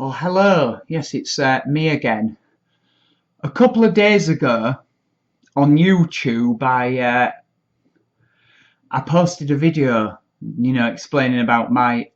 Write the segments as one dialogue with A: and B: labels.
A: Oh, hello. Yes, it's me again. A couple of days ago on YouTube, I posted a video, explaining about my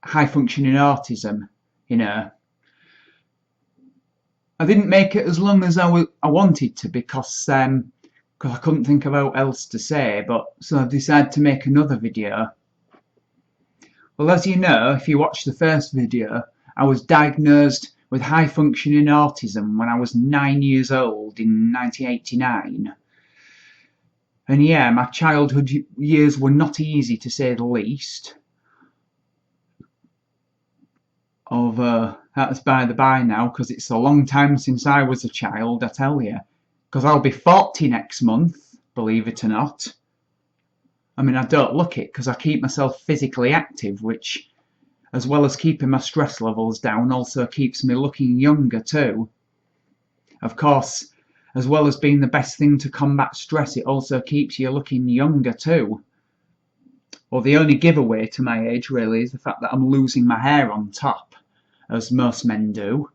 A: high functioning autism. You know, I didn't make it as long as I wanted to because I couldn't think of what else to say. But so I decided to make another video. Well, as you know, if you watch the first video, I was diagnosed with high functioning autism when I was 9 years old in 1989. And yeah, my childhood years were not easy to say the least. Although that's by the by now, because it's a long time since I was a child, I tell you. Because I'll be 40 next month, believe it or not. I mean, I don't look it because I keep myself physically active, which, as well as keeping my stress levels down, also keeps me looking younger too. Of course, as well as being the best thing to combat stress, it also keeps you looking younger too. Well, the only giveaway to my age really is the fact that I'm losing my hair on top, as most men do.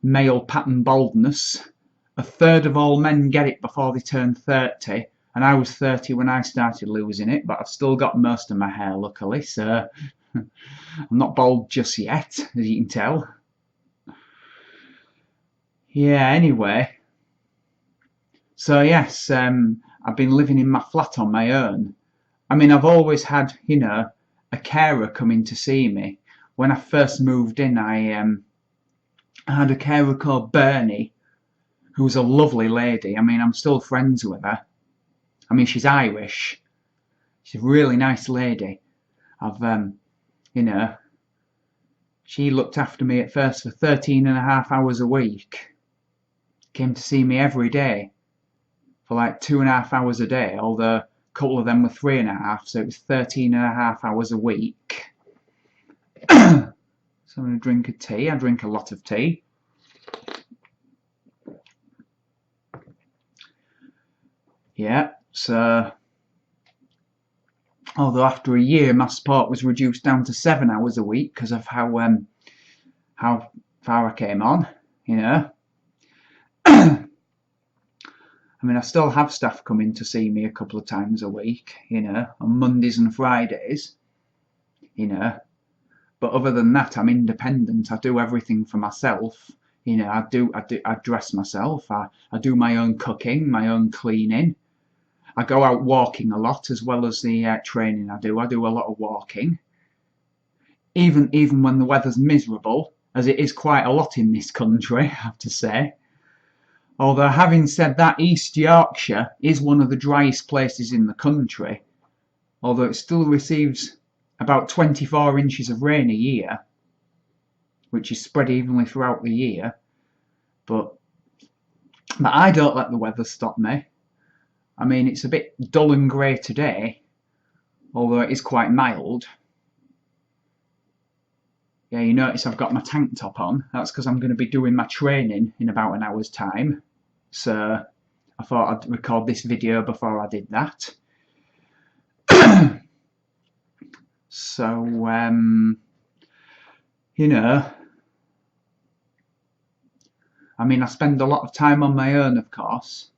A: Male pattern baldness. A third of all men get it before they turn 30, and I was 30 when I started losing it, but I've still got most of my hair, luckily, so I'm not bald just yet, as you can tell. Yeah, anyway. So yes, I've been living in my flat on my own. I mean, I've always had, a carer coming to see me. When I first moved in, I had a carer called Bernie, who was a lovely lady. I mean, I'm still friends with her. I mean, she's Irish. She's a really nice lady. I've, she looked after me at first for 13 and a half hours a week. Came to see me every day for like 2.5 hours a day, although a couple of them were 3.5, so it was 13 and a half hours a week. So I'm going to drink a tea. I drink a lot of tea. Yeah, so although after a year my sport was reduced down to 7 hours a week because of how far I came on, I mean, I still have staff coming to see me a couple of times a week, on Mondays and Fridays, but other than that, I'm independent. I do everything for myself. I dress myself. I do my own cooking, my own cleaning. I go out walking a lot as well as the training I do. I do a lot of walking. Even when the weather's miserable, as it is quite a lot in this country, I have to say. Although having said that, East Yorkshire is one of the driest places in the country, although it still receives about 24 inches of rain a year, which is spread evenly throughout the year. But I don't let the weather stop me. I mean, it's a bit dull and grey today, although it is quite mild. Yeah, you notice I've got my tank top on. That's because I'm going to be doing my training in about an hour's time. So I thought I'd record this video before I did that. So, I mean, I spend a lot of time on my own, of course.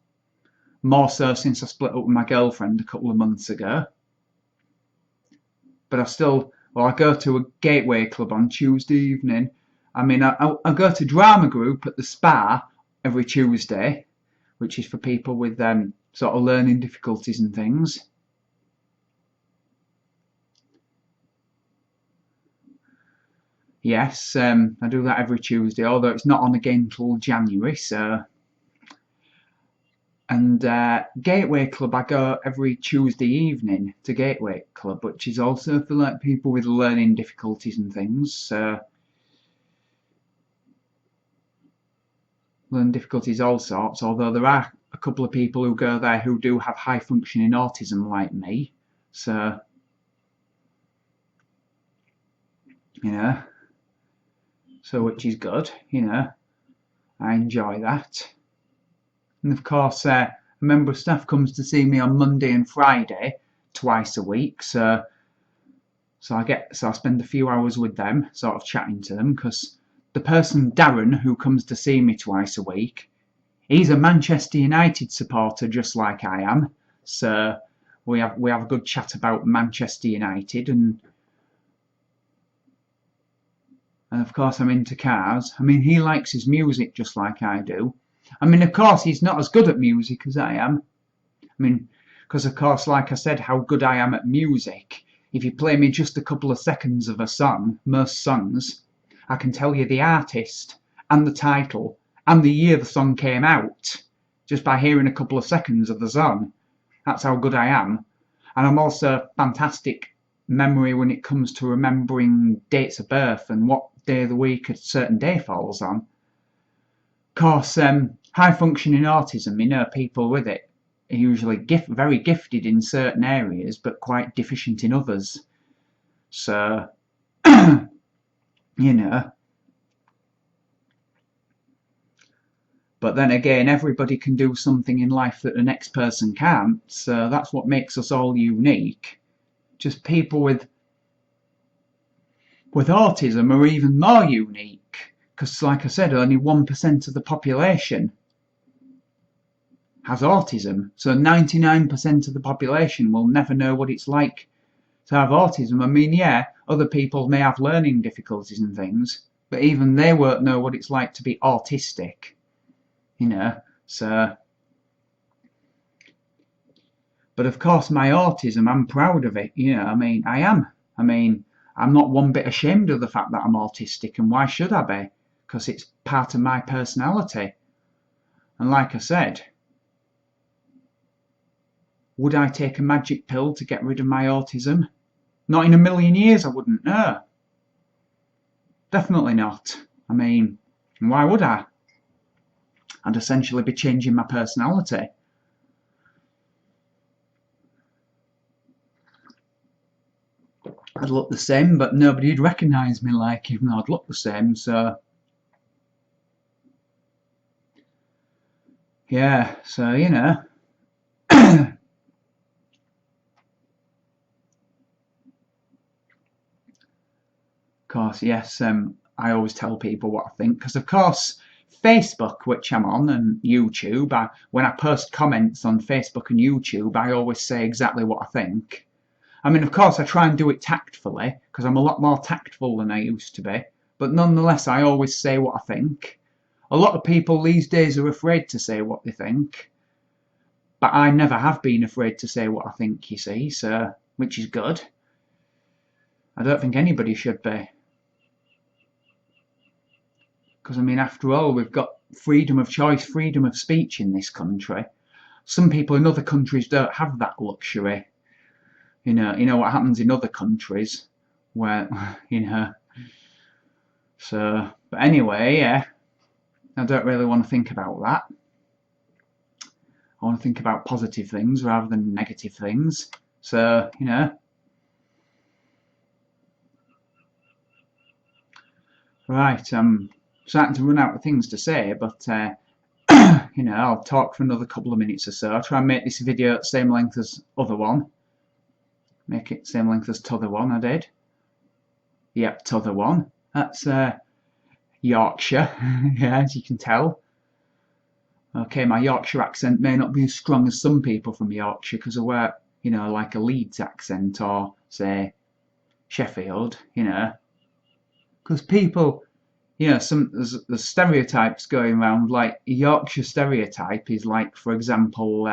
A: More so since I split up with my girlfriend a couple of months ago. But I go to a gateway club on Tuesday evening. I mean, I go to drama group at the spa every Tuesday, which is for people with sort of learning difficulties and things. Yes, I do that every Tuesday, although it's not on again till January, so. And Gateway Club, I go every Tuesday evening to Gateway Club, which is also for like people with learning difficulties and things. So learning difficulties all sorts, although there are a couple of people who go there who do have high functioning autism like me. So, so which is good, I enjoy that. And of course, a member of staff comes to see me on Monday and Friday, twice a week. So So I spend a few hours with them, sort of chatting to them, because the person, Darren, who comes to see me twice a week, he's a Manchester United supporter just like I am. So we have a good chat about Manchester United, and of course I'm into cars. I mean, he likes his music just like I do. I mean, of course he's not as good at music as I am. I mean, because of course, like I said, how good I am at music. If you play me just a couple of seconds of a song, most songs, I can tell you the artist and the title and the year the song came out just by hearing a couple of seconds of the song. That's how good I am. And I'm also fantastic memory when it comes to remembering dates of birth and what day of the week a certain day falls on. Of course, high functioning autism, people with it are usually very gifted in certain areas but quite deficient in others. So, but then again, everybody can do something in life that the next person can't, so that's what makes us all unique. Just people with autism are even more unique, because like I said, only 1% of the population has autism, so 99% of the population will never know what it's like to have autism. I mean, yeah, other people may have learning difficulties and things, but even they won't know what it's like to be autistic, so. But of course, my autism, I'm proud of it, I am. I'm not one bit ashamed of the fact that I'm autistic, and why should I be? Because it's part of my personality. And like I said, would I take a magic pill to get rid of my autism? Not in a million years, I wouldn't, no. Definitely not. I mean, why would I? I'd essentially be changing my personality. I'd look the same, but nobody'd recognise me like, even though I'd look the same, so. Yeah, so, Of course, yes, I always tell people what I think, because of course Facebook, which I'm on, and YouTube, when I post comments on Facebook and YouTube, I always say exactly what I think. I mean, of course, I try and do it tactfully, because I'm a lot more tactful than I used to be, but nonetheless, I always say what I think. A lot of people these days are afraid to say what they think, but I never have been afraid to say what I think, you see, so, which is good. I don't think anybody should be. Because, I mean, after all, we've got freedom of choice, freedom of speech in this country. Some people in other countries don't have that luxury. You know what happens in other countries where, So, but anyway, yeah, I don't really want to think about that. I want to think about positive things rather than negative things. So, Right, I'm starting to run out of things to say, but I'll talk for another couple of minutes or so. I'll try and make this video the same length as other one. Make it same length as t'other one I did. Yep, t'other one. That's Yorkshire, yeah, as you can tell. Okay, my Yorkshire accent may not be as strong as some people from Yorkshire because I wear, like a Leeds accent or, say, Sheffield, because people, there's stereotypes going around, like a Yorkshire stereotype is like, for example,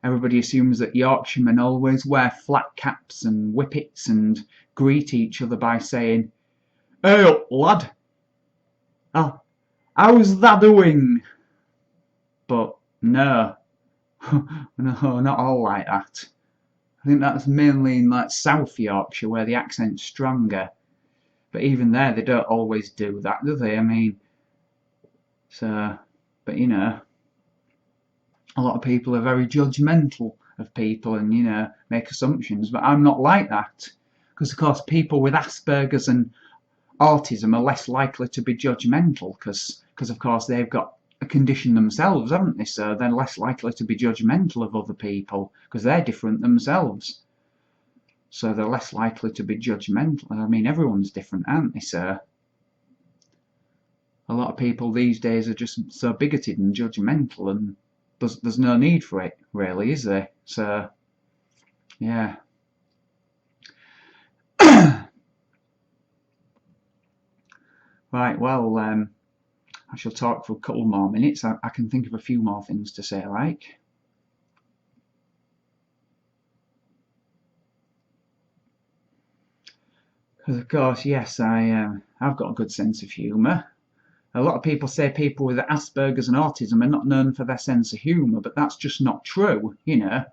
A: everybody assumes that Yorkshiremen always wear flat caps and whippets and greet each other by saying, "Hey up, lad! Oh, how's that doing?" But no, no, not all like that. I think that's mainly in like South Yorkshire where the accent's stronger. But even there, they don't always do that, do they? I mean, so, but a lot of people are very judgmental of people and, make assumptions. But I'm not like that. Because, of course, people with Asperger's and autism are less likely to be judgmental because of course, they've got a condition themselves, haven't they? So they're less likely to be judgmental of other people because they're different themselves. so they're less likely to be judgmental. I mean, everyone's different, aren't they, sir? A lot of people these days are just so bigoted and judgmental, and there's no need for it, really, is there? So, yeah. Right, well, I shall talk for a couple more minutes. I can think of a few more things to say, like. Because, of course, yes, I've got a good sense of humour. A lot of people say people with Asperger's and autism are not known for their sense of humour, but that's just not true, you know.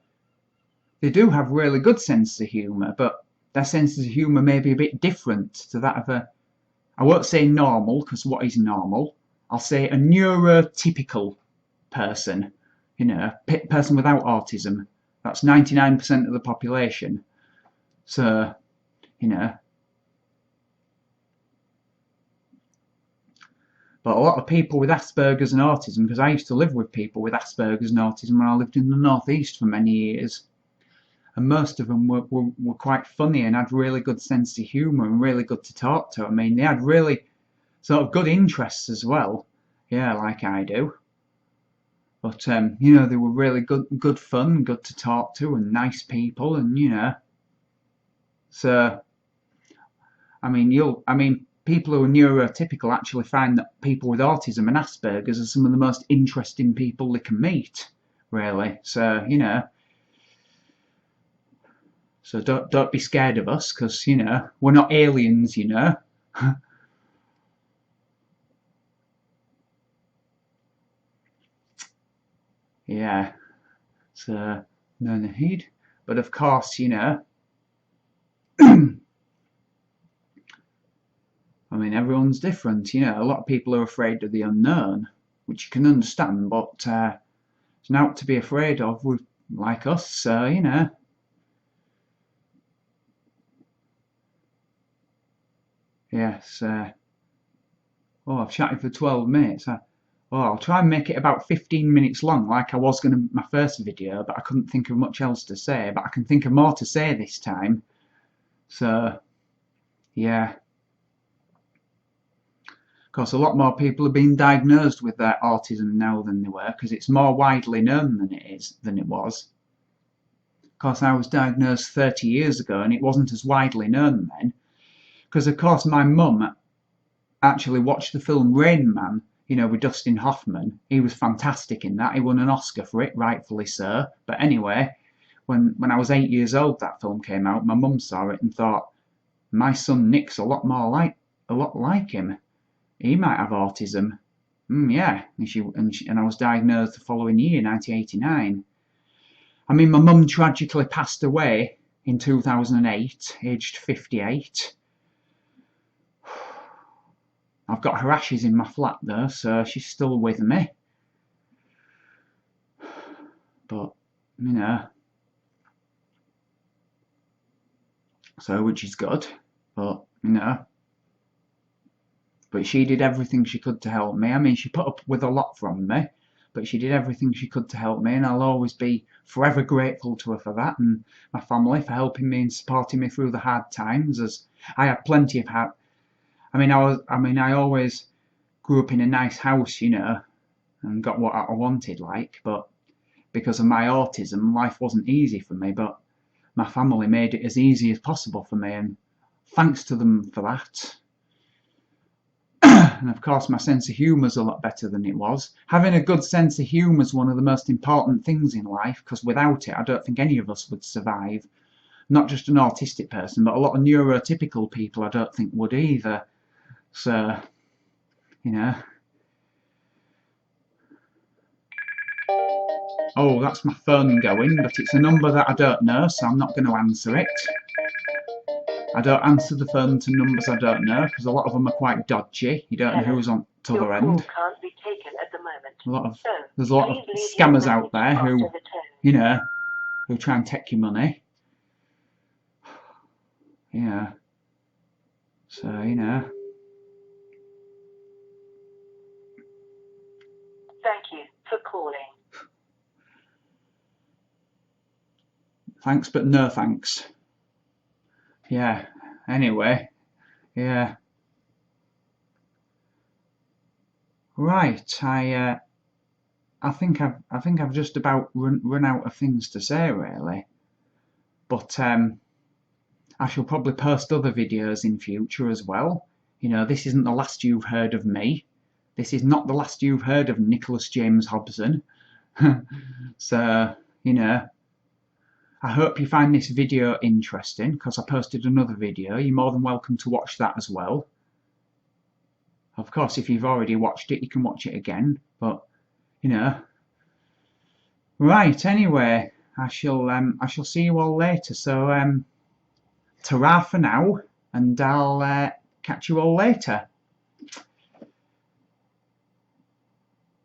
A: They do have really good sense of humour, but their sense of humour may be a bit different to that of I won't say normal, because what is normal? I'll say a neurotypical person, you know, person without autism. That's 99% of the population. So, you know. But a lot of people with Asperger's and autism, because I used to live with people with Asperger's and autism when I lived in the northeast for many years, and most of them were quite funny and had really good sense of humour and really good to talk to. I mean, they had really sort of good interests as well, yeah, like I do. But you know, they were really good fun, good to talk to, and nice people, and you know. So, I mean, people who are neurotypical actually find that people with autism and Asperger's are some of the most interesting people they can meet, really. So, you know. So don't be scared of us, because you know we're not aliens, you know. Yeah. So no need. But of course, you know. I mean, everyone's different, you know. A lot of people are afraid of the unknown, which you can understand, but it's not to be afraid of with like us. So you know. Yes. Oh, I've chatted for 12 minutes. I'll try and make it about 15 minutes long, like I was going to my first video, but I couldn't think of much else to say. But I can think of more to say this time. So, yeah. Of course, a lot more people are being diagnosed with their autism now than they were, because it's more widely known than it was. Of course, I was diagnosed 30 years ago, and it wasn't as widely known then. Because, of course, my mum actually watched the film Rain Man, you know, with Dustin Hoffman. He was fantastic in that. He won an Oscar for it, rightfully so. But anyway, when I was 8 years old, that film came out. My mum saw it and thought, my son Nick's a lot like him. He might have autism. Yeah, and I was diagnosed the following year, 1989. I mean, my mum tragically passed away in 2008, aged 58. I've got her ashes in my flat though, so she's still with me. But, you know, so which is good. But, you know, but she did everything she could to help me. I mean, she put up with a lot from me, but she did everything she could to help me, and I'll always be forever grateful to her for that, and my family for helping me and supporting me through the hard times. As I had plenty of hard. I always grew up in a nice house, you know, and got what I wanted, like. But because of my autism, life wasn't easy for me. But my family made it as easy as possible for me, and thanks to them for that. And of course, my sense of humour is a lot better than it was. Having a good sense of humour is one of the most important things in life, because without it, I don't think any of us would survive. Not just an autistic person, but a lot of neurotypical people I don't think would either. So, you know. Oh, that's my phone going, but it's a number that I don't know, so I'm not going to answer it. I don't answer the phone to numbers I don't know, because a lot of them are quite dodgy. You don't know who's on the other end.
B: Can't be taken at the moment.
A: There's a lot of scammers out there who, you know, who try and take your money. Yeah. So, you know.
B: Thank you for calling.
A: Thanks, but no thanks. yeah. Anyway, yeah. Right. I think I've just about run out of things to say really. But I shall probably post other videos in future as well. You know, this isn't the last you've heard of me. This is not the last you've heard of Nicholas James Hobson. So, you know, I hope you find this video interesting because I posted another video. You're more than welcome to watch that as well. Of course, if you've already watched it, you can watch it again. But, you know, right. Anyway, I shall see you all later. So, ta-ra for now, and I'll catch you all later.